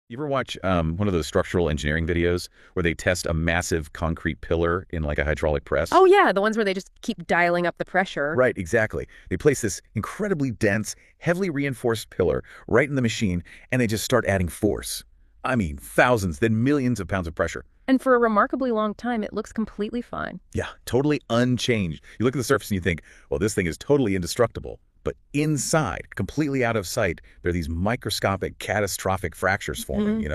You ever watch one of those structural engineering videos where they test a massive concrete pillar in like a hydraulic press? Oh, yeah, the ones where they just keep dialing up the pressure. Right, exactly. They place this incredibly dense, heavily reinforced pillar right in the machine, and they just start adding force. I mean, thousands, then millions of pounds of pressure. And for a remarkably long time, it looks completely fine. Yeah, totally unchanged. You look at the surface and you think, well, this thing is totally indestructible. But inside, completely out of sight, there are these microscopic, catastrophic fractures forming.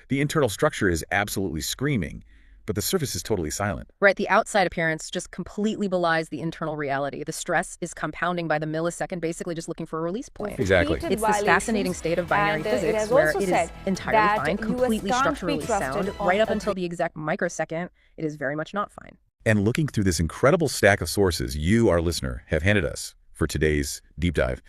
The internal structure is absolutely screaming, but the surface is totally silent. Right, the outside appearance just completely belies the internal reality. The stress is compounding by the millisecond, basically just looking for a release point. Exactly. It's this fascinating state of binary physics where it is entirely fine, completely structurally sound, right up until the exact microsecond, it is very much not fine. And looking through this incredible stack of sources you, our listener, have handed us for today's deep dive,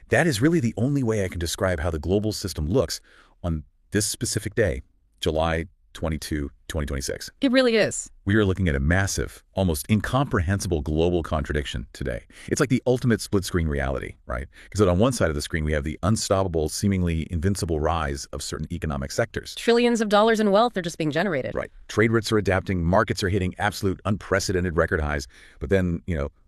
that is really the only way I can describe how the global system looks on this specific day, July 22, 2026. It really is. We are looking at a massive, almost incomprehensible global contradiction today. It's like the ultimate split-screen reality, right? Because on one side of the screen, we have the unstoppable, seemingly invincible rise of certain economic sectors. Trillions of dollars in wealth are just being generated. Right. Trade routes are adapting, markets are hitting absolute unprecedented record highs. But then,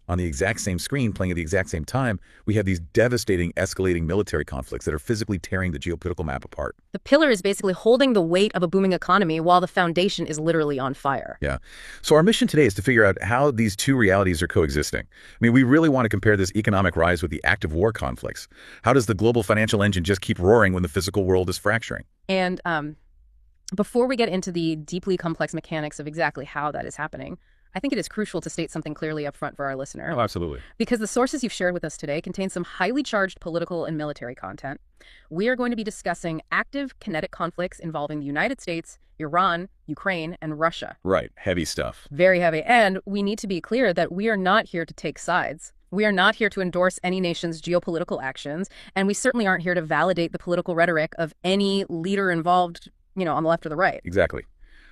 on the exact same screen, playing at the exact same time, we have these devastating, escalating military conflicts that are physically tearing the geopolitical map apart. The pillar is basically holding the weight of a booming economy while the foundation is literally on fire. Yeah. So our mission today is to figure out how these two realities are coexisting. I mean, we really want to compare this economic rise with the active war conflicts. How does the global financial engine just keep roaring when the physical world is fracturing? And before we get into the deeply complex mechanics of exactly how that is happening, I think it is crucial to state something clearly up front for our listener. Oh, absolutely. Because the sources you've shared with us today contain some highly charged political and military content. We are going to be discussing active kinetic conflicts involving the United States, Iran, Ukraine, and Russia. Right. Heavy stuff. Very heavy. And we need to be clear that we are not here to take sides. We are not here to endorse any nation's geopolitical actions, and we certainly aren't here to validate the political rhetoric of any leader involved, on the left or the right. Exactly.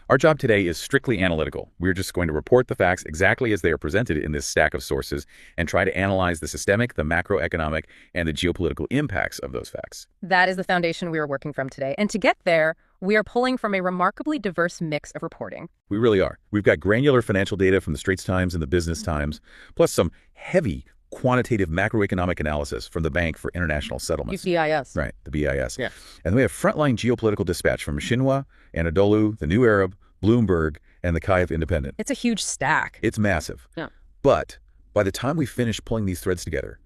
Our job today is strictly analytical. We're just going to report the facts exactly as they are presented in this stack of sources and try to analyze the systemic, the macroeconomic, and the geopolitical impacts of those facts. That is the foundation we are working from today. And to get there, we are pulling from a remarkably diverse mix of reporting. We really are. We've got granular financial data from the Straits Times and the Business Times, plus some heavy quantitative macroeconomic analysis from the Bank for International Settlements. BIS. Right, the BIS. Yeah. And then we have frontline geopolitical dispatch from Xinhua, Anadolu, the New Arab, Bloomberg, and the Kyiv Independent. It's a huge stack. It's massive. Yeah. But by the time we finish pulling these threads together,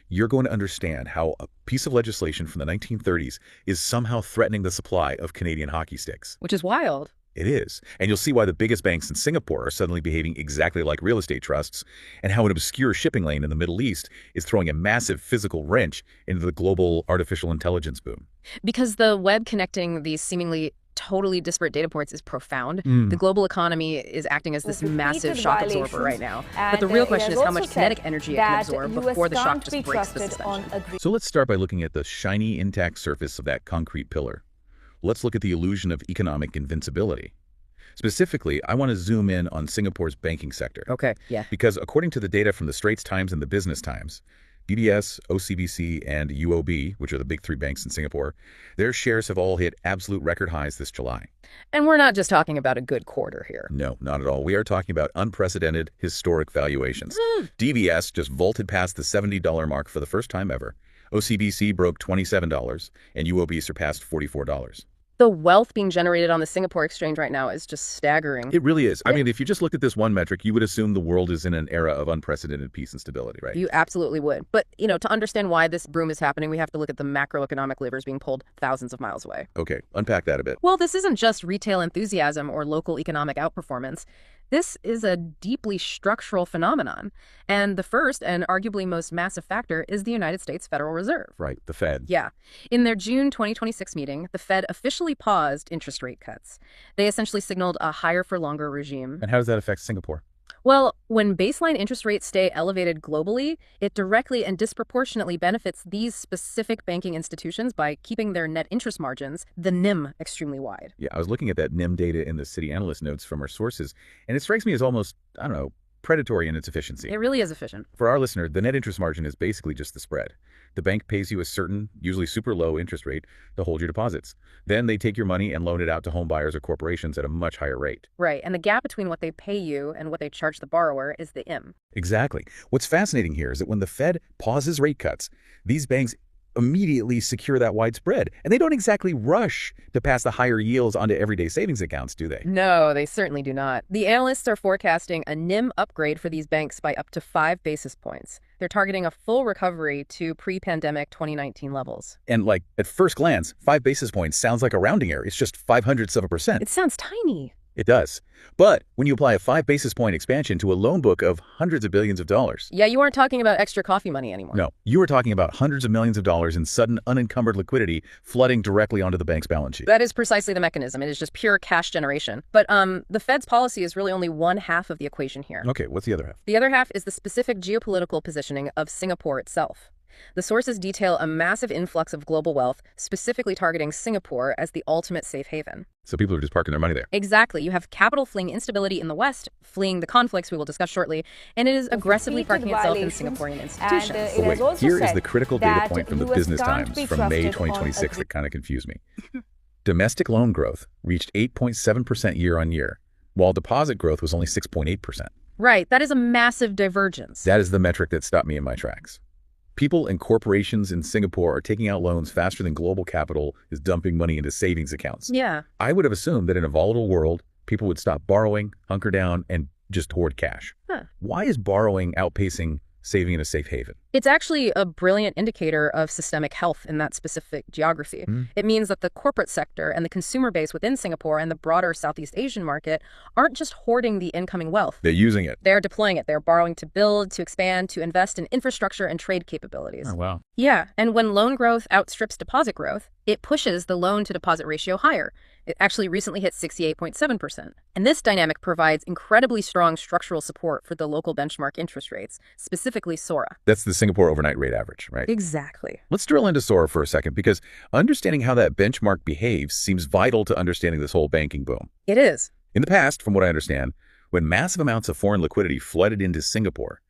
you're going to understand how a piece of legislation from the 1930s is somehow threatening the supply of Canadian hockey sticks. Which is wild. It is. And you'll see why the biggest banks in Singapore are suddenly behaving exactly like real estate trusts, and how an obscure shipping lane in the Middle East is throwing a massive physical wrench into the global artificial intelligence boom. Because the web connecting these seemingly totally disparate data points is profound. The global economy is acting as this massive shock absorber right now. But the real question is how much kinetic energy it can absorb before the shock just breaks the suspension. So let's start by looking at the shiny, intact surface of that concrete pillar. Let's look at the illusion of economic invincibility. Specifically, I want to zoom in on Singapore's banking sector. Okay, yeah. Because according to the data from the Straits Times and the Business Times, DBS, OCBC, and UOB, which are the big three banks in Singapore, their shares have all hit absolute record highs this July. And we're not just talking about a good quarter here. No, not at all. We are talking about unprecedented, historic valuations. DBS just vaulted past the $70 mark for the first time ever. OCBC broke $27, and UOB surpassed $44. The wealth being generated on the Singapore exchange right now is just staggering. It really is. I mean, if you just looked at this one metric, you would assume the world is in an era of unprecedented peace and stability, right? You absolutely would. But, to understand why this boom is happening, we have to look at the macroeconomic levers being pulled thousands of miles away. Okay, unpack that a bit. Well, this isn't just retail enthusiasm or local economic outperformance. This is a deeply structural phenomenon. And the first and arguably most massive factor is the United States Federal Reserve. Right, the Fed. Yeah. In their June 2026 meeting, the Fed officially paused interest rate cuts. They essentially signaled a higher for longer regime. And how does that affect Singapore? Well, when baseline interest rates stay elevated globally, it directly and disproportionately benefits these specific banking institutions by keeping their net interest margins, the NIM, extremely wide. Yeah, I was looking at that NIM data in the City Analyst notes from our sources, and it strikes me as almost, predatory in its efficiency. It really is efficient. For our listener, the net interest margin is basically just the spread. The bank pays you a certain, usually super low interest rate to hold your deposits. Then they take your money and loan it out to home buyers or corporations at a much higher rate. Right, and the gap between what they pay you and what they charge the borrower is the IM. Exactly. What's fascinating here is that when the Fed pauses rate cuts, these banks immediately secure that wide spread. And they don't exactly rush to pass the higher yields onto everyday savings accounts, do they? No, they certainly do not. The analysts are forecasting a NIM upgrade for these banks by up to 5 basis points. They're targeting a full recovery to pre-pandemic 2019 levels. And like, at first glance, 5 basis points sounds like a rounding error. It's just 0.05%. It sounds tiny. It does. But when you apply a 5 basis point expansion to a loan book of hundreds of billions of dollars. Yeah, you aren't talking about extra coffee money anymore. No, you are talking about hundreds of millions of dollars in sudden unencumbered liquidity flooding directly onto the bank's balance sheet. That is precisely the mechanism. It is just pure cash generation. But the Fed's policy is really only one half of the equation here. Okay, what's the other half? The other half is the specific geopolitical positioning of Singapore itself. The sources detail a massive influx of global wealth, specifically targeting Singapore as the ultimate safe haven. So people are just parking their money there. Exactly. You have capital fleeing instability in the West, fleeing the conflicts we will discuss shortly, and it is aggressively parking itself in Singaporean institutions. But wait, here is the critical data point from the Business Times from May 2026 that kind of confused me. Domestic loan growth reached 8.7% year-on-year, while deposit growth was only 6.8%. Right. That is a massive divergence. That is the metric that stopped me in my tracks. People and corporations in Singapore are taking out loans faster than global capital is dumping money into savings accounts. Yeah. I would have assumed that in a volatile world, people would stop borrowing, hunker down, and just hoard cash. Huh. Why is borrowing outpacing saving in a safe haven? It's actually a brilliant indicator of systemic health in that specific geography. It means that the corporate sector and the consumer base within Singapore and the broader Southeast Asian market aren't just hoarding the incoming wealth. They're using it. They're deploying it. They're borrowing to build, to expand, to invest in infrastructure and trade capabilities. Oh, wow. Yeah, and when loan growth outstrips deposit growth, it pushes the loan-to-deposit ratio higher. It actually recently hit 68.7%. And this dynamic provides incredibly strong structural support for the local benchmark interest rates, specifically SORA. That's the Singapore overnight rate average, right? Exactly. Let's drill into SORA for a second, because understanding how that benchmark behaves seems vital to understanding this whole banking boom. It is. In the past, from what I understand, when massive amounts of foreign liquidity flooded into Singapore,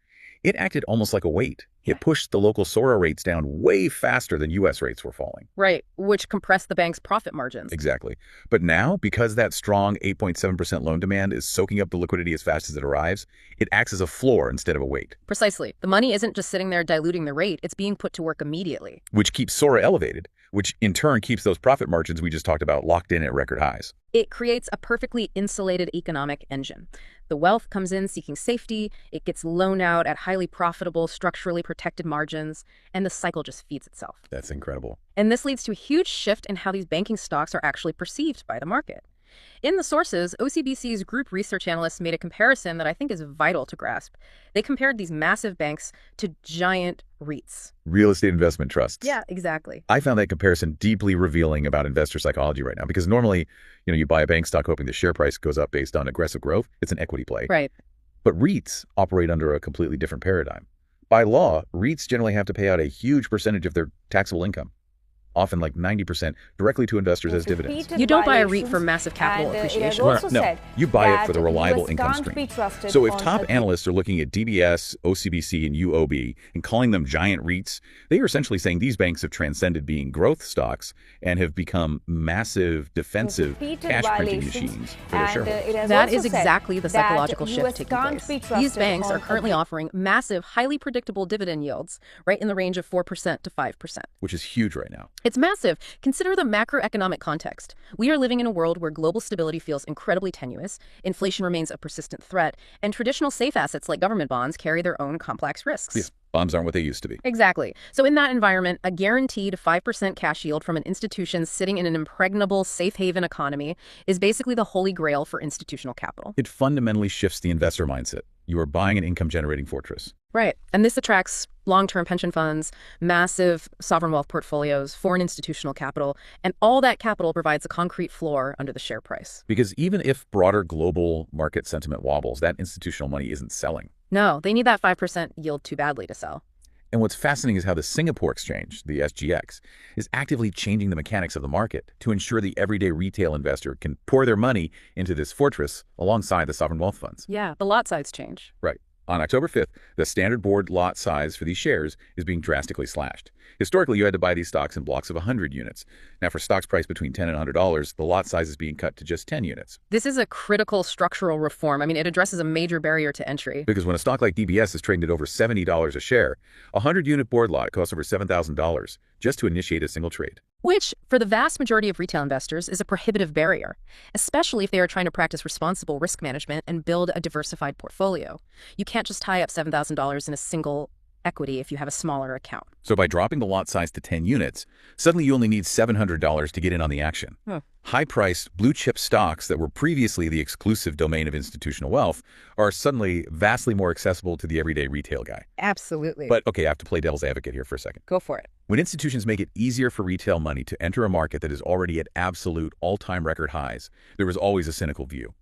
it acted almost like a weight. It pushed the local SORA rates down way faster than U.S. rates were falling. Right, which compressed the bank's profit margins. Exactly. But now, because that strong 8.7% loan demand is soaking up the liquidity as fast as it arrives, it acts as a floor instead of a weight. Precisely. The money isn't just sitting there diluting the rate, it's being put to work immediately. Which keeps SORA elevated, which in turn keeps those profit margins we just talked about locked in at record highs. It creates a perfectly insulated economic engine. The wealth comes in seeking safety, it gets loaned out at highly profitable, structurally protected margins, and the cycle just feeds itself. That's incredible. And this leads to a huge shift in how these banking stocks are actually perceived by the market. In the sources, OCBC's group research analysts made a comparison that I think is vital to grasp. They compared these massive banks to giant REITs. Real estate investment trusts. Yeah, exactly. I found that comparison deeply revealing about investor psychology right now, because normally, you buy a bank stock hoping the share price goes up based on aggressive growth. It's an equity play. Right. But REITs operate under a completely different paradigm. By law, REITs generally have to pay out a huge percentage of their taxable income, often like 90%, directly to investors as dividends. You don't buy a REIT for massive capital appreciation. No, you buy it for the reliable income stream. So if top analysts are looking at DBS, OCBC, and UOB and calling them giant REITs, they are essentially saying these banks have transcended being growth stocks and have become massive, defensive cash printing machines for their shareholders. That is exactly the psychological shift taking place. These banks are currently offering massive, highly predictable dividend yields, right in the range of 4% to 5%. Which is huge right now. It's massive. Consider the macroeconomic context. We are living in a world where global stability feels incredibly tenuous, inflation remains a persistent threat, and traditional safe assets like government bonds carry their own complex risks. Yes, bonds aren't what they used to be. Exactly. So in that environment, a guaranteed 5% cash yield from an institution sitting in an impregnable safe haven economy is basically the holy grail for institutional capital. It fundamentally shifts the investor mindset. You are buying an income-generating fortress. Right. And this attracts long-term pension funds, massive sovereign wealth portfolios, foreign institutional capital, and all that capital provides a concrete floor under the share price. Because even if broader global market sentiment wobbles, that institutional money isn't selling. No, they need that 5% yield too badly to sell. And what's fascinating is how the Singapore Exchange, the SGX, is actively changing the mechanics of the market to ensure the everyday retail investor can pour their money into this fortress alongside the sovereign wealth funds. Yeah, the lot size change. Right. On October 5th, the standard board lot size for these shares is being drastically slashed. Historically, you had to buy these stocks in blocks of 100 units. Now, for stocks priced between $10 and $100, the lot size is being cut to just 10 units. This is a critical structural reform. I mean, it addresses a major barrier to entry. Because when a stock like DBS is trading at over $70 a share, a 100-unit board lot costs over $7,000 just to initiate a single trade. Which, for the vast majority of retail investors, is a prohibitive barrier, especially if they are trying to practice responsible risk management and build a diversified portfolio. You can't just tie up $7,000 in a single equity if you have a smaller account. So by dropping the lot size to 10 units, suddenly you only need $700 to get in on the action. High-priced, blue-chip stocks that were previously the exclusive domain of institutional wealth are suddenly vastly more accessible to the everyday retail guy. Absolutely. But, okay, I have to play devil's advocate here for a second. Go for it. When institutions make it easier for retail money to enter a market that is already at absolute all-time record highs, there is always a cynical view.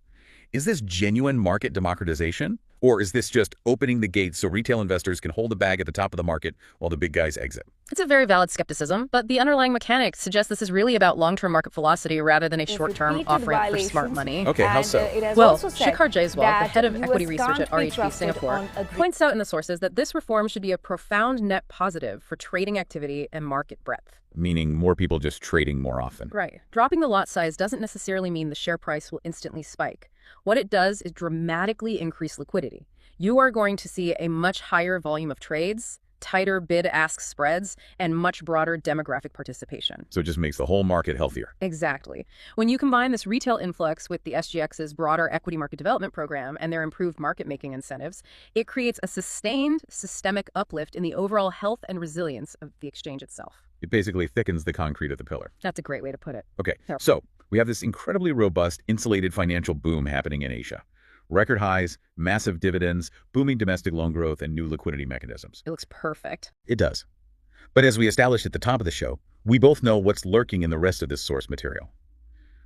Is this genuine market democratization? Or is this just opening the gates so retail investors can hold the bag at the top of the market while the big guys exit? It's a very valid skepticism, but the underlying mechanics suggest this is really about long-term market velocity rather than a short-term off-ramp for smart money. Okay, how so? Well, Shikhar Jaiswal, the head of equity research at RHB Singapore, points out in the sources that this reform should be a profound net positive for trading activity and market breadth. Meaning more people just trading more often. Right. Dropping the lot size doesn't necessarily mean the share price will instantly spike. What it does is dramatically increase liquidity. You are going to see a much higher volume of trades, tighter bid-ask spreads, and much broader demographic participation. So it just makes the whole market healthier. Exactly. When you combine this retail influx with the SGX's broader equity market development program and their improved market-making incentives, it creates a sustained systemic uplift in the overall health and resilience of the exchange itself. It basically thickens the concrete of the pillar. That's a great way to put it. Okay, so we have this incredibly robust, insulated financial boom happening in Asia. Record highs, massive dividends, booming domestic loan growth, and new liquidity mechanisms. It looks perfect. It does. But as we established at the top of the show, we both know what's lurking in the rest of this source material.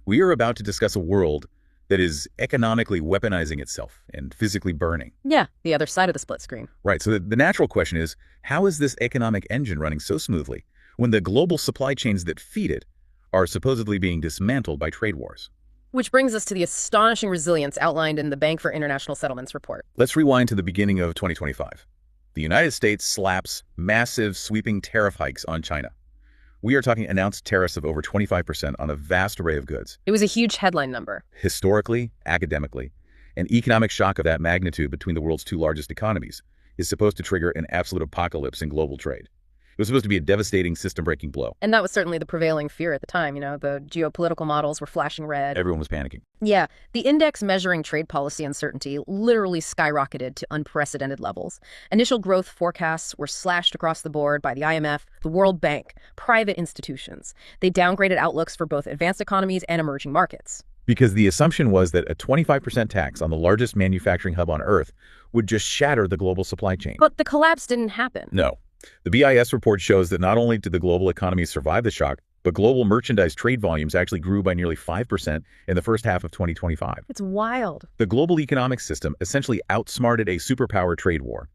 We are about to discuss a world that is economically weaponizing itself and physically burning. Yeah, the other side of the split screen. Right, so the natural question is, how is this economic engine running so smoothly when the global supply chains that feed it are supposedly being dismantled by trade wars? Which brings us to the astonishing resilience outlined in the Bank for International Settlements report. Let's rewind to the beginning of 2025. The United States slaps massive sweeping tariff hikes on China. We are talking announced tariffs of over 25% on a vast array of goods. It was a huge headline number. Historically, academically, an economic shock of that magnitude between the world's two largest economies is supposed to trigger an absolute apocalypse in global trade. It was supposed to be a devastating system-breaking blow. And that was certainly the prevailing fear at the time. The geopolitical models were flashing red. Everyone was panicking. Yeah, the index measuring trade policy uncertainty literally skyrocketed to unprecedented levels. Initial growth forecasts were slashed across the board by the IMF, the World Bank, private institutions. They downgraded outlooks for both advanced economies and emerging markets. Because the assumption was that a 25% tax on the largest manufacturing hub on Earth would just shatter the global supply chain. But the collapse didn't happen. No. The BIS report shows that not only did the global economy survive the shock, but global merchandise trade volumes actually grew by nearly 5% in the first half of 2025. It's wild. The global economic system essentially outsmarted a superpower trade war.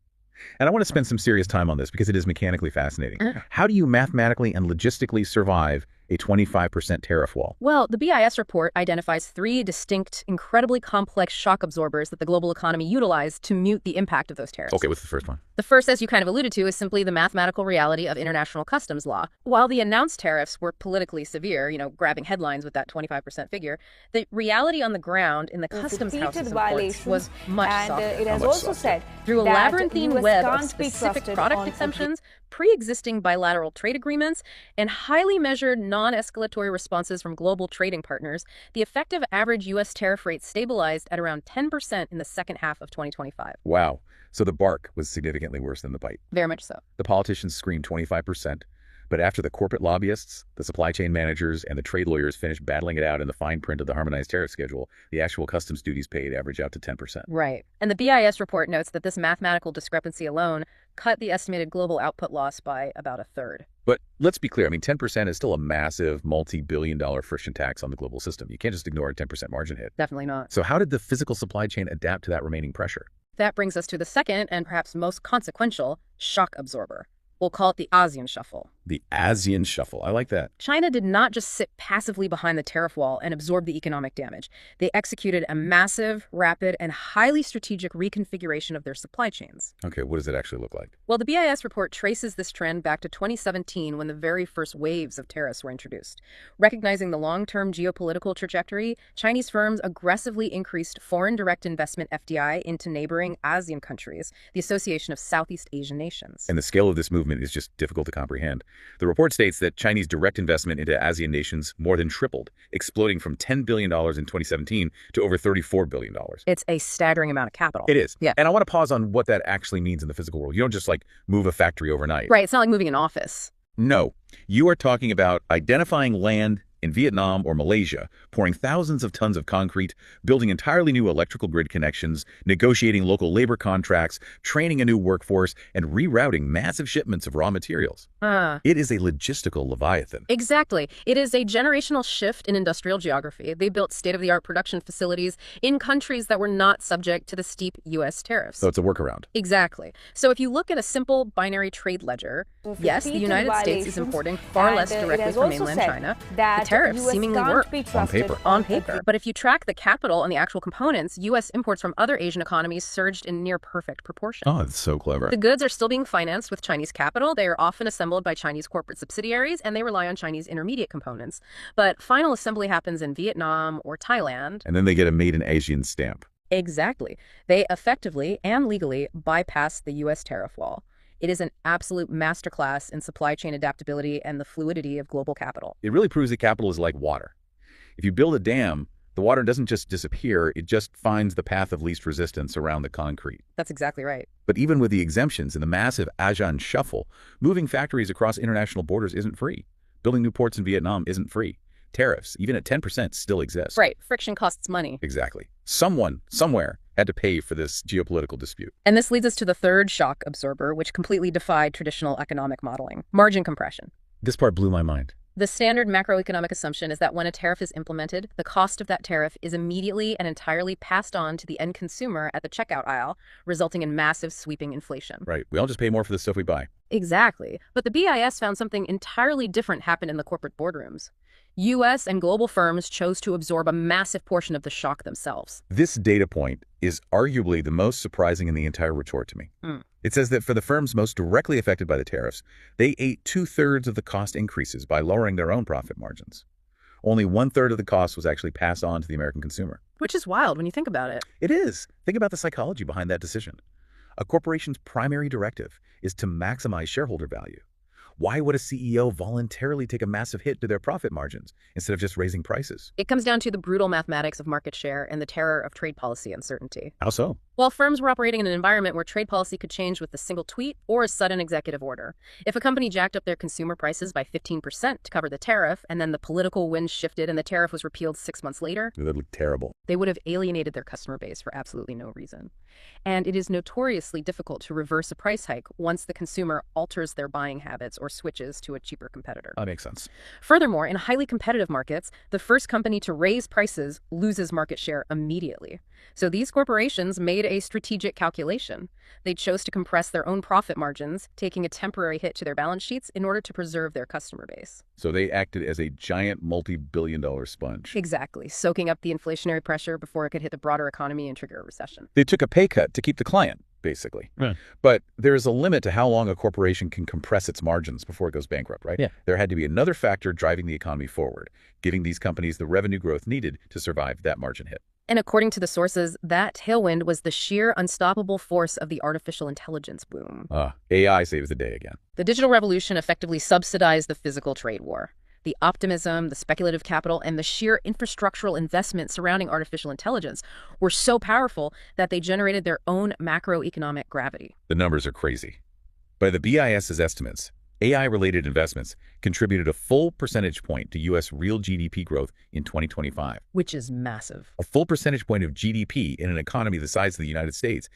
And I want to spend some serious time on this because it is mechanically fascinating. How do you mathematically and logistically survive a 25% tariff wall? Well, the BIS report identifies 3 distinct, incredibly complex shock absorbers that the global economy utilized to mute the impact of those tariffs. Okay, what's the first one? The first, as you kind of alluded to, is simply the mathematical reality of international customs law. While the announced tariffs were politically severe, grabbing headlines with that 25% figure, the reality on the ground in the customs houses imports was much softer. It has also said through a that labyrinthine US web of can't be specific trusted product on exemptions, pre-existing bilateral trade agreements, and highly measured non-escalatory responses from global trading partners, the effective average U.S. tariff rate stabilized at around 10% in the second half of 2025. Wow. So the bark was significantly worse than the bite. Very much so. The politicians screamed 25%, but after the corporate lobbyists, the supply chain managers, and the trade lawyers finished battling it out in the fine print of the harmonized tariff schedule, the actual customs duties paid average out to 10%. Right. And the BIS report notes that this mathematical discrepancy alone cut the estimated global output loss by about a third. But let's be clear, 10% is still a massive multi-billion-dollar friction tax on the global system. You can't just ignore a 10% margin hit. Definitely not. So how did the physical supply chain adapt to that remaining pressure? That brings us to the second and perhaps most consequential shock absorber: We'll call it the ASEAN Shuffle. The ASEAN Shuffle. I like that. China did not just sit passively behind the tariff wall and absorb the economic damage. They executed a massive, rapid, and highly strategic reconfiguration of their supply chains. Okay, what does it actually look like? Well, the BIS report traces this trend back to 2017 when the very first waves of tariffs were introduced. Recognizing the long-term geopolitical trajectory, Chinese firms aggressively increased foreign direct investment FDI into neighboring ASEAN countries, the Association of Southeast Asian Nations. And the scale of this movement is just difficult to comprehend. The report states that Chinese direct investment into ASEAN nations more than tripled, exploding from $10 billion in 2017 to over $34 billion. It's a staggering amount of capital. It is. Yeah. And I want to pause on what that actually means in the physical world. You don't just like move a factory overnight. Right. It's not like moving an office. No. You are talking about identifying land in Vietnam or Malaysia, pouring thousands of tons of concrete, building entirely new electrical grid connections, negotiating local labor contracts, training a new workforce, and rerouting massive shipments of raw materials. It is a logistical leviathan. Exactly. It is a generational shift in industrial geography. They built state-of-the-art production facilities in countries that were not subject to the steep U.S. tariffs. So it's a workaround. Exactly. So if you look at a simple binary trade ledger, yes, the United States is importing far less directly from mainland China. The tariffs seemingly work on paper. But if you track the capital and the actual components, U.S. imports from other Asian economies surged in near perfect proportion. Oh, it's so clever. The goods are still being financed with Chinese capital. They are often assembled by Chinese corporate subsidiaries, and they rely on Chinese intermediate components. But final assembly happens in Vietnam or Thailand. And then they get a Made in Asian stamp. Exactly. They effectively and legally bypass the U.S. tariff wall. It is an absolute masterclass in supply chain adaptability and the fluidity of global capital. It really proves that capital is like water. If you build a dam, the water doesn't just disappear, it just finds the path of least resistance around the concrete. That's exactly right. But even with the exemptions and the massive ASEAN Shuffle, moving factories across international borders isn't free. Building new ports in Vietnam isn't free. Tariffs, even at 10%, still exist. Right. Friction costs money. Exactly. Someone, somewhere, had to pay for this geopolitical dispute. And this leads us to the third shock absorber, which completely defied traditional economic modeling: margin compression. This part blew my mind. The standard macroeconomic assumption is that when a tariff is implemented, the cost of that tariff is immediately and entirely passed on to the end consumer at the checkout aisle, resulting in massive sweeping inflation. Right. We all just pay more for the stuff we buy. Exactly. But the BIS found something entirely different happen in the corporate boardrooms. U.S. and global firms chose to absorb a massive portion of the shock themselves. This data point is arguably the most surprising in the entire retort to me. It says that for the firms most directly affected by the tariffs, they ate 2/3 of the cost increases by lowering their own profit margins. Only 1/3 of the cost was actually passed on to the American consumer. Which is wild when you think about it. It is. Think about the psychology behind that decision. A corporation's primary directive is to maximize shareholder value. Why would a CEO voluntarily take a massive hit to their profit margins instead of just raising prices? It comes down to the brutal mathematics of market share and the terror of trade policy uncertainty. How so? Well, firms were operating in an environment where trade policy could change with a single tweet or a sudden executive order. If a company jacked up their consumer prices by 15% to cover the tariff, and then the political wind shifted and the tariff was repealed 6 months later, That would look terrible. they would have alienated their customer base for absolutely no reason. And it is notoriously difficult to reverse a price hike once the consumer alters their buying habits or switches to a cheaper competitor. That makes sense. Furthermore, in highly competitive markets, the first company to raise prices loses market share immediately. So these corporations made a strategic calculation. They chose to compress their own profit margins, taking a temporary hit to their balance sheets in order to preserve their customer base. So they acted as a giant multi-billion-dollar sponge. Exactly, soaking up the inflationary pressure before it could hit the broader economy and trigger a recession. They took a pay cut to keep the client, basically. Right. But there is a limit to how long a corporation can compress its margins before it goes bankrupt, right? Yeah. There had to be another factor driving the economy forward, giving these companies the revenue growth needed to survive that margin hit. And according to the sources, that tailwind was the sheer unstoppable force of the artificial intelligence boom. AI saves the day again. The digital revolution effectively subsidized the physical trade war. The optimism, the speculative capital, and the sheer infrastructural investment surrounding artificial intelligence were so powerful that they generated their own macroeconomic gravity. The numbers are crazy. By the BIS's estimates, AI-related investments contributed a full percentage point to U.S. real GDP growth in 2025. Which is massive. A full percentage point of GDP in an economy the size of the United States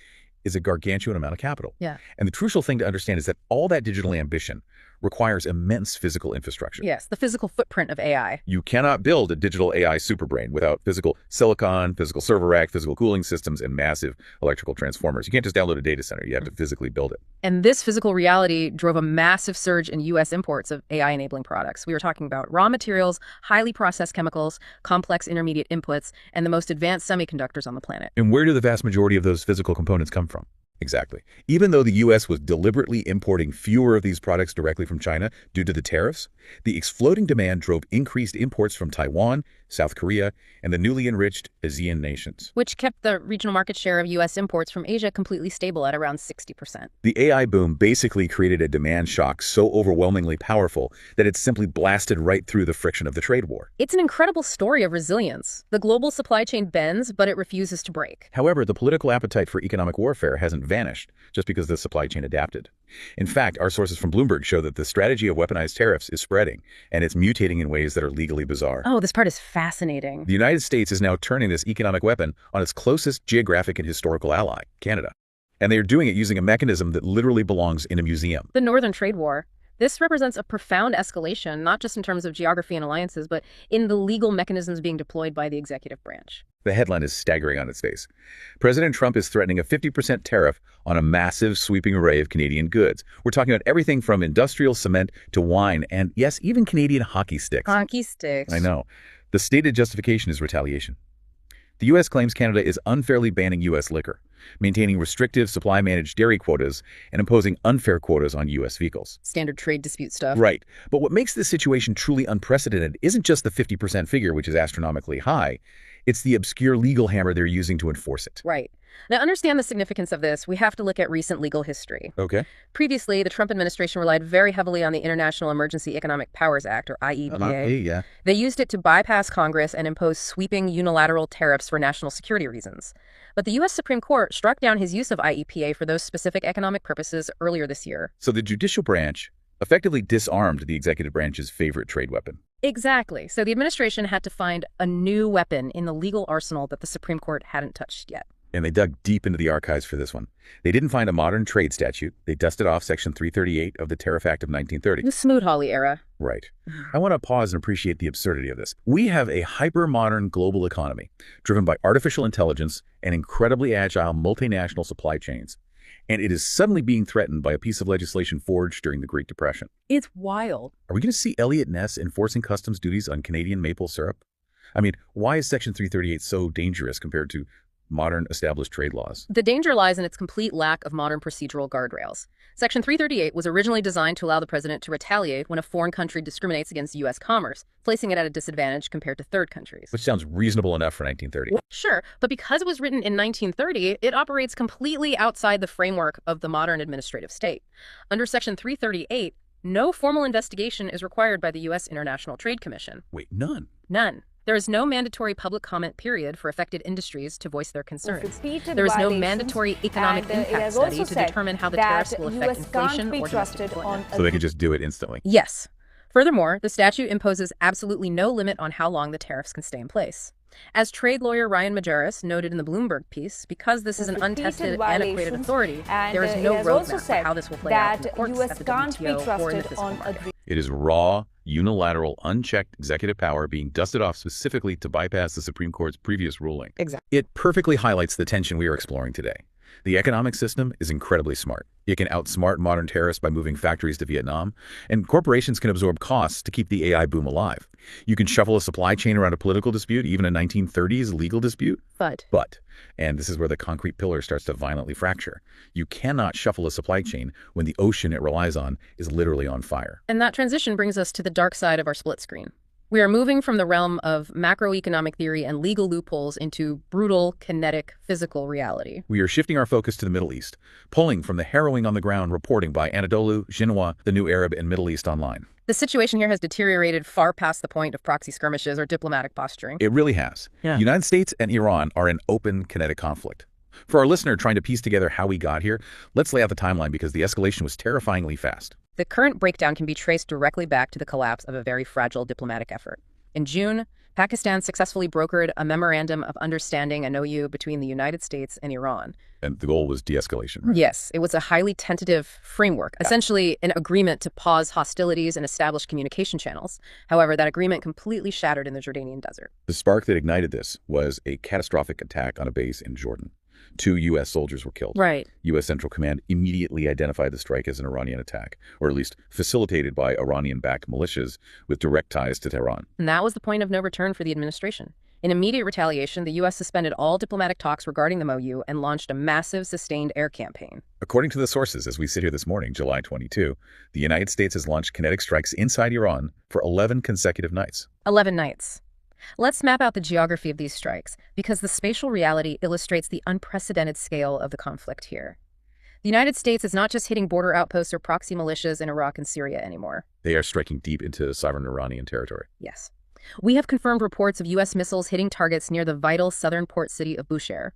is a gargantuan amount of capital. Yeah. And the crucial thing to understand is that all that digital ambition requires immense physical infrastructure. Yes, the physical footprint of AI. You cannot build a digital AI superbrain without physical silicon, physical server rack, physical cooling systems, and massive electrical transformers. You can't just download a data center. You have to physically build it. And this physical reality drove a massive surge in U.S. imports of AI-enabling products. We were talking about raw materials, highly processed chemicals, complex intermediate inputs, and the most advanced semiconductors on the planet. And where do the vast majority of those physical components come from? Exactly. Even though the U.S. was deliberately importing fewer of these products directly from China due to the tariffs, the exploding demand drove increased imports from Taiwan, South Korea, and the newly enriched ASEAN nations. Which kept the regional market share of U.S. imports from Asia completely stable at around 60%. The AI boom basically created a demand shock so overwhelmingly powerful that it simply blasted right through the friction of the trade war. It's an incredible story of resilience. The global supply chain bends, but it refuses to break. However, the political appetite for economic warfare hasn't vanished just because the supply chain adapted. In fact, our sources from Bloomberg show that the strategy of weaponized tariffs is spreading, and it's mutating in ways that are legally bizarre. Oh, this part is fascinating. The United States is now turning this economic weapon on its closest geographic and historical ally, Canada. And they are doing it using a mechanism that literally belongs in a museum. The Northern Trade War. This represents a profound escalation, not just in terms of geography and alliances, but in the legal mechanisms being deployed by the executive branch. The headline is staggering on its face. President Trump is threatening a 50% tariff on a massive, sweeping array of Canadian goods. We're talking about everything from industrial cement to wine and, yes, even Canadian hockey sticks. Hockey sticks. I know. The stated justification is retaliation. The U.S. claims Canada is unfairly banning U.S. liquor, maintaining restrictive supply-managed dairy quotas, and imposing unfair quotas on U.S. vehicles. Standard trade dispute stuff. Right. But what makes this situation truly unprecedented isn't just the 50% figure, which is astronomically high. It's the obscure legal hammer they're using to enforce it. Right. Now, understand the significance of this, we have to look at recent legal history. Okay. Previously, the Trump administration relied very heavily on the International Emergency Economic Powers Act, or IEPA. Yeah. They used it to bypass Congress and impose sweeping unilateral tariffs for national security reasons. But the U.S. Supreme Court struck down his use of IEPA for those specific economic purposes earlier this year. So the judicial branch effectively disarmed the executive branch's favorite trade weapon. Exactly. So the administration had to find a new weapon in the legal arsenal that the Supreme Court hadn't touched yet. And they dug deep into the archives for this one. They didn't find a modern trade statute. They dusted off Section 338 of the Tariff Act of 1930. The Smoot-Hawley era. Right. I want to pause and appreciate the absurdity of this. We have a hyper-modern global economy driven by artificial intelligence and incredibly agile multinational supply chains. And it is suddenly being threatened by a piece of legislation forged during the Great Depression. It's wild. Are we going to see Elliott Ness enforcing customs duties on Canadian maple syrup? I mean, why is Section 338 so dangerous compared to modern established trade laws? The danger lies in its complete lack of modern procedural guardrails. Section 338 was originally designed to allow the president to retaliate when a foreign country discriminates against U.S. commerce, placing it at a disadvantage compared to third countries. Which sounds reasonable enough for 1930. Sure, but because it was written in 1930, it operates completely outside the framework of the modern administrative state. Under Section 338, no formal investigation is required by the U.S. International Trade Commission. Wait, none? None. There is no mandatory public comment period for affected industries to voice their concerns. There is no mandatory economic impact study to determine how the tariffs will affect inflation or domestic employment. So they can just do it instantly? Yes. Furthermore, the statute imposes absolutely no limit on how long the tariffs can stay in place. As trade lawyer Ryan Majerus noted in the Bloomberg piece, because this is an untested, antiquated authority, there is no roadmap for how this will play out in the courts at the WTO or in the physical market. It is raw, unilateral, unchecked executive power being dusted off specifically to bypass the Supreme Court's previous ruling. Exactly. It perfectly highlights the tension we are exploring today. The economic system is incredibly smart. It can outsmart modern terrorists by moving factories to Vietnam, and corporations can absorb costs to keep the AI boom alive. You can shuffle a supply chain around a political dispute, even a 1930s legal dispute. But, and this is where the concrete pillar starts to violently fracture, you cannot shuffle a supply chain when the ocean it relies on is literally on fire. And that transition brings us to the dark side of our split screen. We are moving from the realm of macroeconomic theory and legal loopholes into brutal, kinetic, physical reality. We are shifting our focus to the Middle East, pulling from the harrowing on-the-ground reporting by Anadolu, Xinhua, the New Arab, and Middle East Online. The situation here has deteriorated far past the point of proxy skirmishes or diplomatic posturing. It really has. Yeah. The United States and Iran are in open, kinetic conflict. For our listener trying to piece together how we got here, let's lay out the timeline because the escalation was terrifyingly fast. The current breakdown can be traced directly back to the collapse of a very fragile diplomatic effort. In June, Pakistan successfully brokered a Memorandum of Understanding, an MOU, between the United States and Iran. And the goal was de-escalation, right? Yes, it was a highly tentative framework, essentially an agreement to pause hostilities and establish communication channels. However, that agreement completely shattered in the Jordanian desert. The spark that ignited this was a catastrophic attack on a base in Jordan. 2 U.S. soldiers were killed. Right. U.S. Central Command immediately identified the strike as an Iranian attack, or at least facilitated by Iranian-backed militias with direct ties to Tehran. And that was the point of no return for the administration. In immediate retaliation, the U.S. suspended all diplomatic talks regarding the MOU and launched a massive, sustained air campaign. According to the sources, as we sit here this morning, July 22, the United States has launched kinetic strikes inside Iran for 11 consecutive nights. 11 nights. Let's map out the geography of these strikes, because the spatial reality illustrates the unprecedented scale of the conflict here. The United States is not just hitting border outposts or proxy militias in Iraq and Syria anymore. They are striking deep into sovereign Iranian territory. Yes. We have confirmed reports of U.S. missiles hitting targets near the vital southern port city of Bushehr.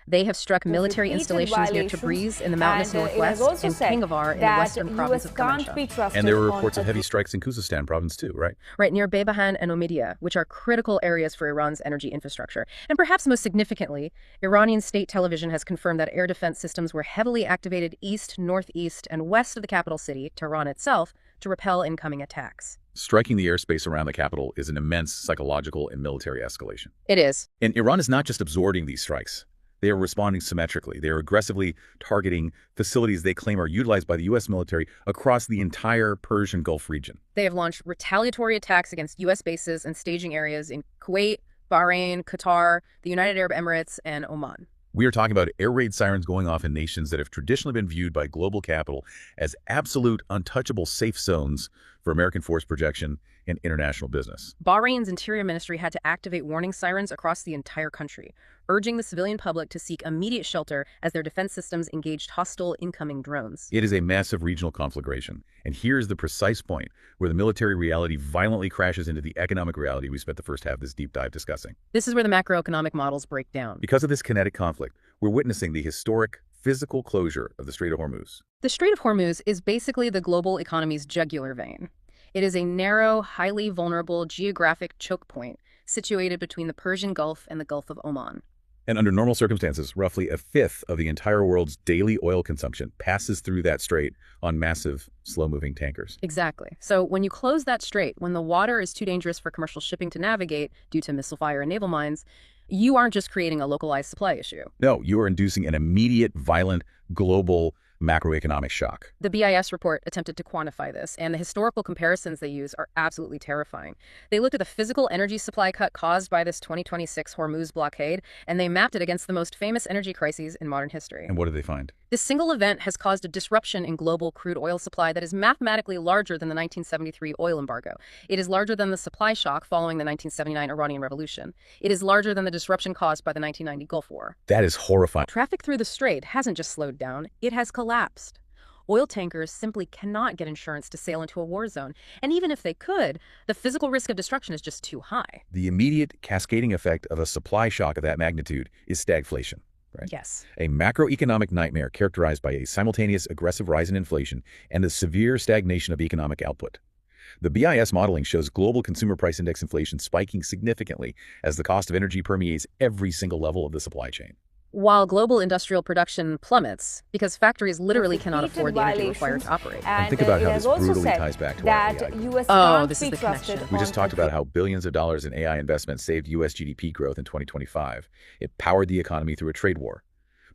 They have struck military installations near Tabriz in the mountainous northwest and Kangavar in the western province of Kermanshah. And there were reports of heavy strikes in Khuzestan province too, right? Right, near Baybahan and Omidyah, which are critical areas for Iran's energy infrastructure. And perhaps most significantly, Iranian state television has confirmed that air defense systems were heavily activated east, northeast, and west of the capital city, Tehran itself, to repel incoming attacks. Striking the airspace around the capital is an immense psychological and military escalation. It is. And Iran is not just absorbing these strikes. They are responding symmetrically. They are aggressively targeting facilities they claim are utilized by the U.S. military across the entire Persian Gulf region. They have launched retaliatory attacks against U.S. bases and staging areas in Kuwait, Bahrain, Qatar, the United Arab Emirates, and Oman. We are talking about air raid sirens going off in nations that have traditionally been viewed by global capital as absolute, untouchable safe zones for American force projection and international business. Bahrain's Interior Ministry had to activate warning sirens across the entire country, urging the civilian public to seek immediate shelter as their defense systems engaged hostile incoming drones. It is a massive regional conflagration, and here's the precise point where the military reality violently crashes into the economic reality we spent the first half of this deep dive discussing. This is where the macroeconomic models break down. Because of this kinetic conflict, we're witnessing the historic physical closure of the Strait of Hormuz. The Strait of Hormuz is basically the global economy's jugular vein. It is a narrow, highly vulnerable geographic choke point situated between the Persian Gulf and the Gulf of Oman. And under normal circumstances, roughly a fifth of the entire world's daily oil consumption passes through that strait on massive, slow-moving tankers. Exactly. So when you close that strait, when the water is too dangerous for commercial shipping to navigate due to missile fire and naval mines, you aren't just creating a localized supply issue. No, you are inducing an immediate, violent, global macroeconomic shock. The BIS report attempted to quantify this, and the historical comparisons they use are absolutely terrifying. They looked at the physical energy supply cut caused by this 2026 Hormuz blockade, and they mapped it against the most famous energy crises in modern history. And what did they find? This single event has caused a disruption in global crude oil supply that is mathematically larger than the 1973 oil embargo. It is larger than the supply shock following the 1979 Iranian Revolution. It is larger than the disruption caused by the 1990 Gulf War. That is horrifying. Traffic through the strait hasn't just slowed down, it has collapsed. Oil tankers simply cannot get insurance to sail into a war zone. And even if they could, the physical risk of destruction is just too high. The immediate cascading effect of a supply shock of that magnitude is stagflation. Right? Yes. A macroeconomic nightmare characterized by a simultaneous aggressive rise in inflation and the severe stagnation of economic output. The BIS modeling shows global consumer price index inflation spiking significantly as the cost of energy permeates every single level of the supply chain. While global industrial production plummets, because factories literally cannot afford the energy required to operate. And think about how this brutally ties back to our AI. Oh, this is the connection. We just talked about how billions of dollars in AI investment saved U.S. GDP growth in 2025. It powered the economy through a trade war.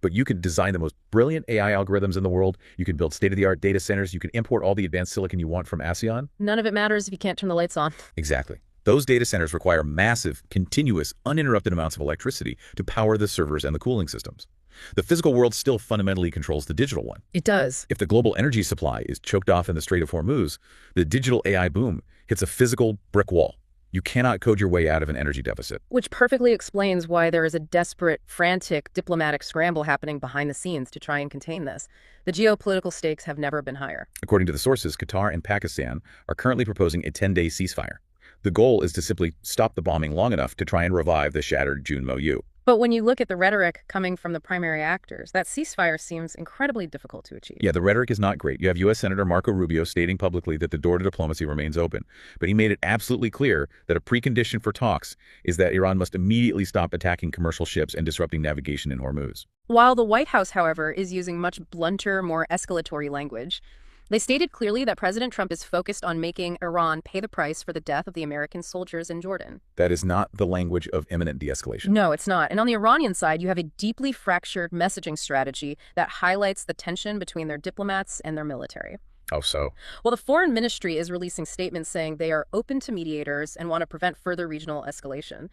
But you could design the most brilliant AI algorithms in the world. You can build state-of-the-art data centers. You can import all the advanced silicon you want from ASEAN. None of it matters if you can't turn the lights on. Exactly. Those data centers require massive, continuous, uninterrupted amounts of electricity to power the servers and the cooling systems. The physical world still fundamentally controls the digital one. It does. If the global energy supply is choked off in the Strait of Hormuz, the digital AI boom hits a physical brick wall. You cannot code your way out of an energy deficit. Which perfectly explains why there is a desperate, frantic diplomatic scramble happening behind the scenes to try and contain this. The geopolitical stakes have never been higher. According to the sources, Qatar and Pakistan are currently proposing a 10-day ceasefire. The goal is to simply stop the bombing long enough to try and revive the shattered June MOU. But when you look at the rhetoric coming from the primary actors, that ceasefire seems incredibly difficult to achieve. Yeah, the rhetoric is not great. You have U.S. Senator Marco Rubio stating publicly that the door to diplomacy remains open. But he made it absolutely clear that a precondition for talks is that Iran must immediately stop attacking commercial ships and disrupting navigation in Hormuz. While the White House, however, is using much blunter, more escalatory language, they stated clearly that President Trump is focused on making Iran pay the price for the death of the American soldiers in Jordan. That is not the language of imminent de-escalation. No, it's not. And on the Iranian side, you have a deeply fractured messaging strategy that highlights the tension between their diplomats and their military. Oh, so? Well, the foreign ministry is releasing statements saying they are open to mediators and want to prevent further regional escalation.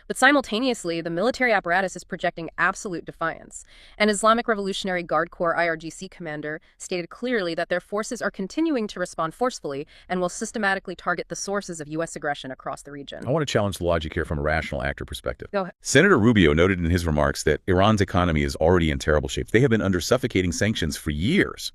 But simultaneously, the military apparatus is projecting absolute defiance. An Islamic Revolutionary Guard Corps IRGC commander stated clearly that their forces are continuing to respond forcefully and will systematically target the sources of U.S. aggression across the region. I want to challenge the logic here from a rational actor perspective. Go ahead. Senator Rubio noted in his remarks that Iran's economy is already in terrible shape. They have been under suffocating sanctions for years.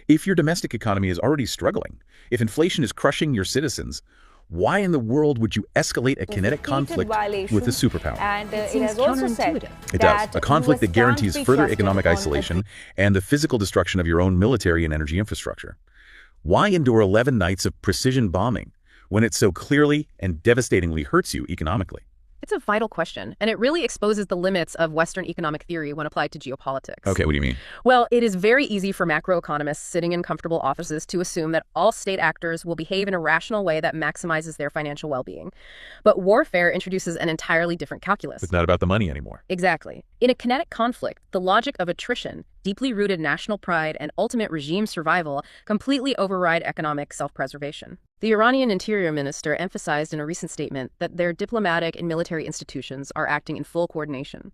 If your domestic economy is already struggling, if inflation is crushing your citizens, why in the world would you escalate a kinetic conflict with a superpower? And it has also said it does. A conflict that guarantees further economic isolation and the physical destruction of your own military and energy infrastructure. Why endure 11 nights of precision bombing when it so clearly and devastatingly hurts you economically? It's a vital question, and it really exposes the limits of Western economic theory when applied to geopolitics. Okay, what do you mean? Well, it is very easy for macroeconomists sitting in comfortable offices to assume that all state actors will behave in a rational way that maximizes their financial well-being. But warfare introduces an entirely different calculus. It's not about the money anymore. Exactly. In a kinetic conflict, the logic of attrition, deeply rooted national pride, and ultimate regime survival completely override economic self-preservation. The Iranian Interior Minister emphasized in a recent statement that their diplomatic and military institutions are acting in full coordination.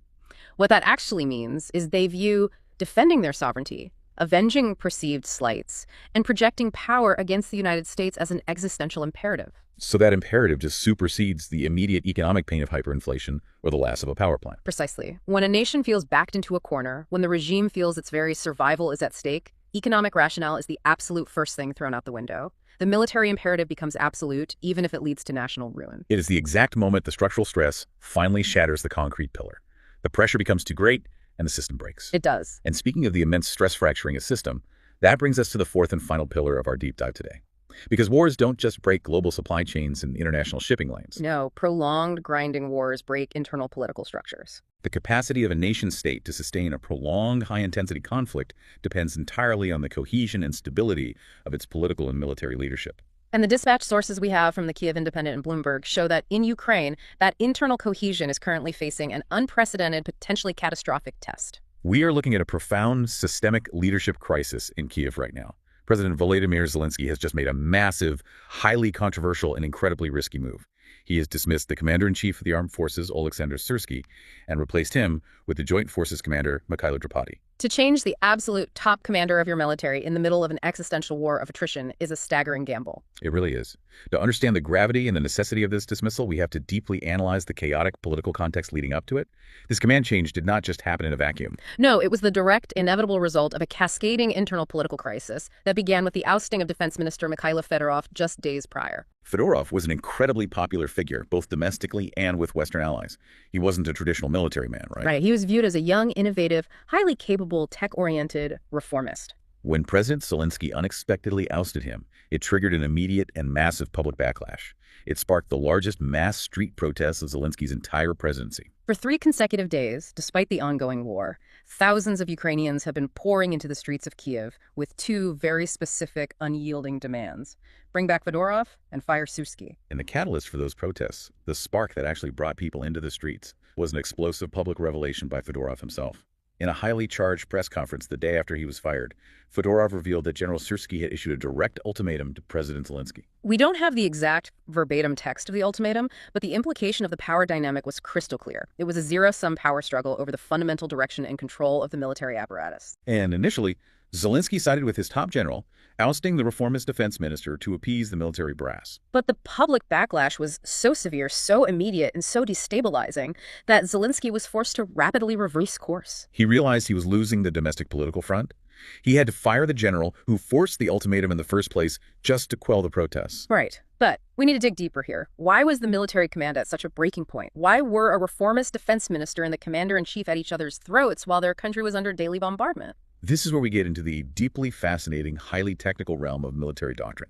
What that actually means is they view defending their sovereignty, avenging perceived slights, and projecting power against the United States as an existential imperative. So that imperative just supersedes the immediate economic pain of hyperinflation or the loss of a power plant. Precisely. When a nation feels backed into a corner, when the regime feels its very survival is at stake, economic rationale is the absolute first thing thrown out the window. The military imperative becomes absolute, even if it leads to national ruin. It is the exact moment the structural stress finally shatters the concrete pillar. The pressure becomes too great, and the system breaks. It does. And speaking of the immense stress fracturing a system, that brings us to the fourth and final pillar of our deep dive today. Because wars don't just break global supply chains and international shipping lanes. No, prolonged grinding wars break internal political structures. The capacity of a nation-state to sustain a prolonged high-intensity conflict depends entirely on the cohesion and stability of its political and military leadership. And the dispatch sources we have from the Kiev Independent and Bloomberg show that in Ukraine, that internal cohesion is currently facing an unprecedented, potentially catastrophic test. We are looking at a profound systemic leadership crisis in Kiev right now. President Volodymyr Zelensky has just made a massive, highly controversial, and incredibly risky move. He has dismissed the commander-in-chief of the armed forces, Oleksandr Syrsky, and replaced him with the Joint Forces Commander, Mikhailo Drapati. To change the absolute top commander of your military in the middle of an existential war of attrition is a staggering gamble. It really is. To understand the gravity and the necessity of this dismissal, we have to deeply analyze the chaotic political context leading up to it. This command change did not just happen in a vacuum. No, it was the direct, inevitable result of a cascading internal political crisis that began with the ousting of Defense Minister Mikhailo Fedorov just days prior. Fedorov was an incredibly popular figure, both domestically and with Western allies. He wasn't a traditional military man, right? Right. He was viewed as a young, innovative, highly capable, tech-oriented reformist. When President Zelensky unexpectedly ousted him, it triggered an immediate and massive public backlash. It sparked the largest mass street protests of Zelensky's entire presidency. For 3 consecutive days, despite the ongoing war, thousands of Ukrainians have been pouring into the streets of Kiev with 2 very specific, unyielding demands. Bring back Fedorov and fire Syrsky. And the catalyst for those protests, the spark that actually brought people into the streets, was an explosive public revelation by Fedorov himself. In a highly charged press conference the day after he was fired, Fedorov revealed that General Syrsky had issued a direct ultimatum to President Zelensky. We don't have the exact verbatim text of the ultimatum, but the implication of the power dynamic was crystal clear. It was a zero-sum power struggle over the fundamental direction and control of the military apparatus. And initially, Zelensky sided with his top general, ousting the reformist defense minister to appease the military brass. But the public backlash was so severe, so immediate, and so destabilizing that Zelensky was forced to rapidly reverse course. He realized he was losing the domestic political front, He had to fire the general who forced the ultimatum in the first place just to quell the protests. Right. But we need to dig deeper here. Why was the military command at such a breaking point? Why were a reformist defense minister and the commander-in-chief at each other's throats while their country was under daily bombardment? This is where we get into the deeply fascinating, highly technical realm of military doctrine.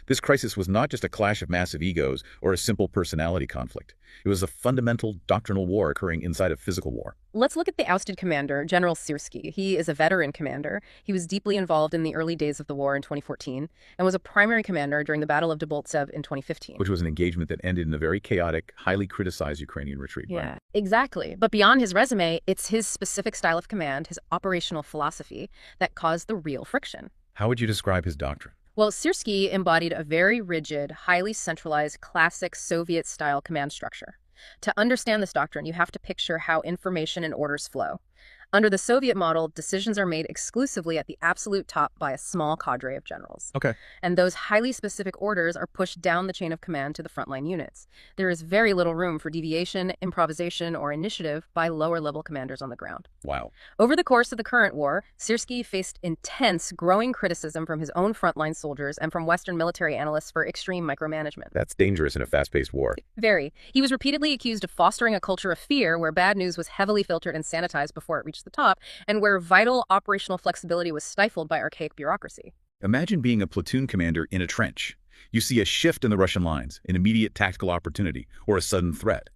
This crisis was not just a clash of massive egos or a simple personality conflict. It was a fundamental doctrinal war occurring inside of physical war. Let's look at the ousted commander, General Syrski. He is a veteran commander. He was deeply involved in the early days of the war in 2014 and was a primary commander during the Battle of Debaltseve in 2015. Which was an engagement that ended in a very chaotic, highly criticized Ukrainian retreat. Yeah, right? exactly. But beyond his resume, it's his specific style of command, his operational philosophy, that caused the real friction. How would you describe his doctrine? Well, Syrski embodied a very rigid, highly centralized, classic Soviet-style command structure. To understand this doctrine, you have to picture how information and orders flow. Under the Soviet model, decisions are made exclusively at the absolute top by a small cadre of generals. Okay. And those highly specific orders are pushed down the chain of command to the frontline units. There is very little room for deviation, improvisation, or initiative by lower-level commanders on the ground. Wow. Over the course of the current war, Syrski faced intense, growing criticism from his own frontline soldiers and from Western military analysts for extreme micromanagement. That's dangerous in a fast-paced war. Very. He was repeatedly accused of fostering a culture of fear where bad news was heavily filtered and sanitized before it reached the top, and where vital operational flexibility was stifled by archaic bureaucracy. Imagine being a platoon commander in a trench. You see a shift in the Russian lines, an immediate tactical opportunity, or a sudden threat.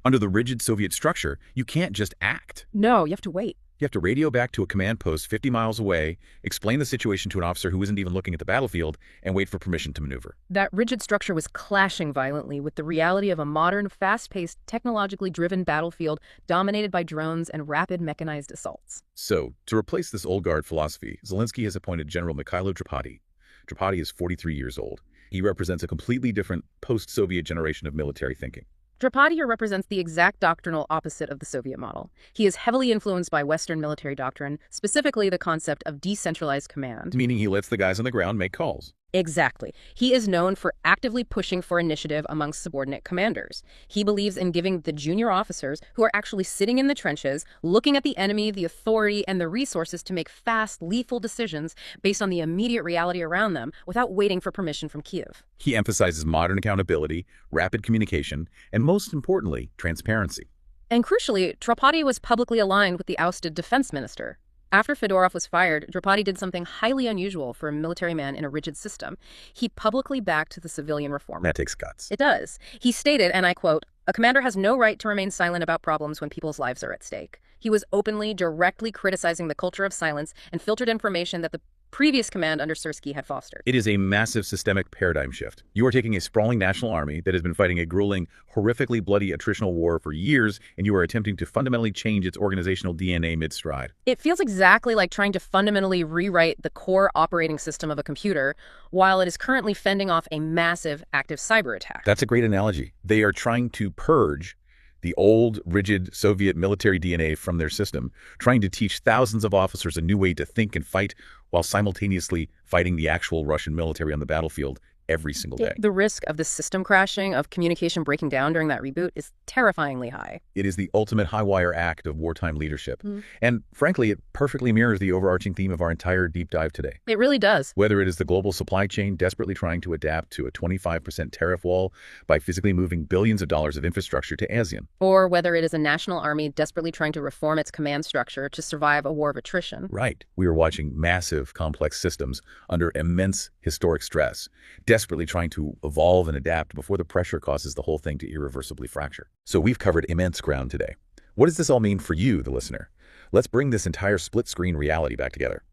Under the rigid Soviet structure, you can't just act. No, you have to wait. You have to radio back to a command post 50 miles away, explain the situation to an officer who isn't even looking at the battlefield, and wait for permission to maneuver. That rigid structure was clashing violently with the reality of a modern, fast-paced, technologically driven battlefield dominated by drones and rapid mechanized assaults. So, to replace this old guard philosophy, Zelensky has appointed General Mikhailo Drapati. Drapati is 43 years old. He represents a completely different post-Soviet generation of military thinking. Drapati represents the exact doctrinal opposite of the Soviet model. He is heavily influenced by Western military doctrine, specifically the concept of decentralized command. Meaning he lets the guys on the ground make calls. Exactly. He is known for actively pushing for initiative amongst subordinate commanders. He believes in giving the junior officers, who are actually sitting in the trenches, looking at the enemy, the authority, and the resources to make fast, lethal decisions based on the immediate reality around them without waiting for permission from Kiev. He emphasizes modern accountability, rapid communication, and most importantly, transparency. And crucially, Drapati was publicly aligned with the ousted defense minister. After Fedorov was fired, Drapati did something highly unusual for a military man in a rigid system. He publicly backed the civilian reform. That takes guts. It does. He stated, and I quote, "A commander has no right to remain silent about problems when people's lives are at stake." He was openly, directly criticizing the culture of silence and filtered information that the previous command under Syrski had fostered. It is a massive systemic paradigm shift. You are taking a sprawling national army that has been fighting a grueling, horrifically bloody attritional war for years, and you are attempting to fundamentally change its organizational DNA mid-stride. It feels exactly like trying to fundamentally rewrite the core operating system of a computer while it is currently fending off a massive active cyber attack. That's a great analogy. They are trying to purge the old, rigid Soviet military DNA from their system, trying to teach thousands of officers a new way to think and fight while simultaneously fighting the actual Russian military on the battlefield every single day. The risk of the system crashing, of communication breaking down during that reboot is terrifyingly high. It is the ultimate high-wire act of wartime leadership. And frankly, it perfectly mirrors the overarching theme of our entire deep dive today. It really does. Whether it is the global supply chain desperately trying to adapt to a 25% tariff wall by physically moving billions of dollars of infrastructure to ASEAN. Or whether it is a national army desperately trying to reform its command structure to survive a war of attrition. Right. We are watching massive, complex systems under immense historic stress, desperately trying to evolve and adapt before the pressure causes the whole thing to irreversibly fracture. So we've covered immense ground today. What does this all mean for you, the listener? Let's bring this entire split-screen reality back together.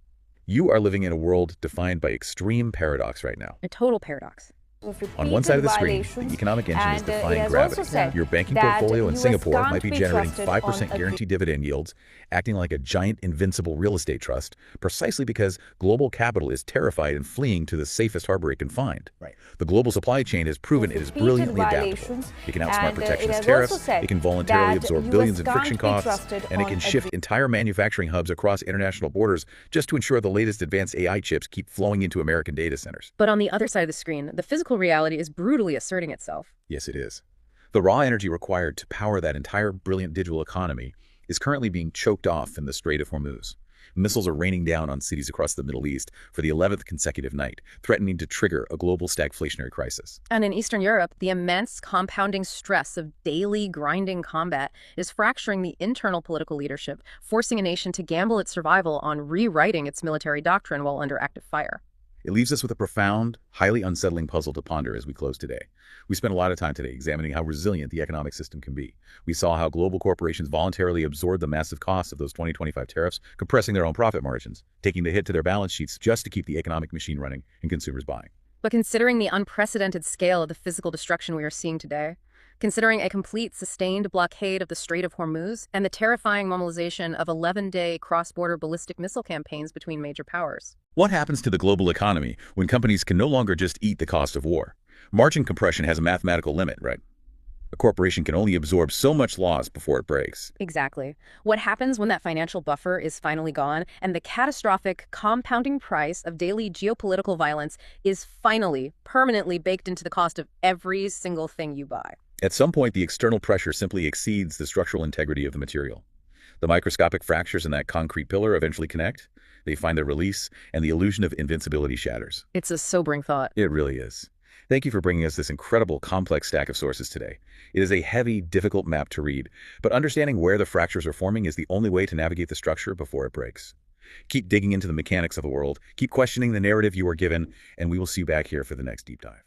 You are living in a world defined by extreme paradox right now. A total paradox. On one side of the screen, the economic engine is defying gravity. Your banking portfolio in Singapore might be generating 5% guaranteed dividend yields, acting like a giant invincible real estate trust, precisely because global capital is terrified and fleeing to the safest harbor it can find. Right. The global supply chain has proven it is brilliantly adaptable. It can outsmart protectionist tariffs, it can voluntarily absorb billions in friction costs, and it can shift entire manufacturing hubs across international borders just to ensure the latest advanced AI chips keep flowing into American data centers. But on the other side of the screen, the physical reality is brutally asserting itself. Yes, it is. The raw energy required to power that entire brilliant digital economy is currently being choked off in the Strait of Hormuz, Missiles are raining down on cities across the Middle East for the 11th consecutive night, threatening to trigger a global stagflationary crisis. And in Eastern Europe, the immense compounding stress of daily grinding combat is fracturing the internal political leadership, forcing a nation to gamble its survival on rewriting its military doctrine while under active fire. It leaves us with a profound, highly unsettling puzzle to ponder as we close today. We spent a lot of time today examining how resilient the economic system can be. We saw how global corporations voluntarily absorbed the massive costs of those 2025 tariffs, compressing their own profit margins, taking the hit to their balance sheets just to keep the economic machine running and consumers buying. But considering the unprecedented scale of the physical destruction we are seeing today, considering a complete sustained blockade of the Strait of Hormuz and the terrifying mobilization of 11-day cross-border ballistic missile campaigns between major powers. What happens to the global economy when companies can no longer just eat the cost of war? Margin compression has a mathematical limit, right? A corporation can only absorb so much loss before it breaks. Exactly. What happens when that financial buffer is finally gone and the catastrophic compounding price of daily geopolitical violence is finally permanently baked into the cost of every single thing you buy? At some point, the external pressure simply exceeds the structural integrity of the material. The microscopic fractures in that concrete pillar eventually connect, they find their release, and the illusion of invincibility shatters. It's a sobering thought. It really is. Thank you for bringing us this incredible, complex stack of sources today. It is a heavy, difficult map to read, but understanding where the fractures are forming is the only way to navigate the structure before it breaks. Keep digging into the mechanics of the world, keep questioning the narrative you are given, and we will see you back here for the next deep dive.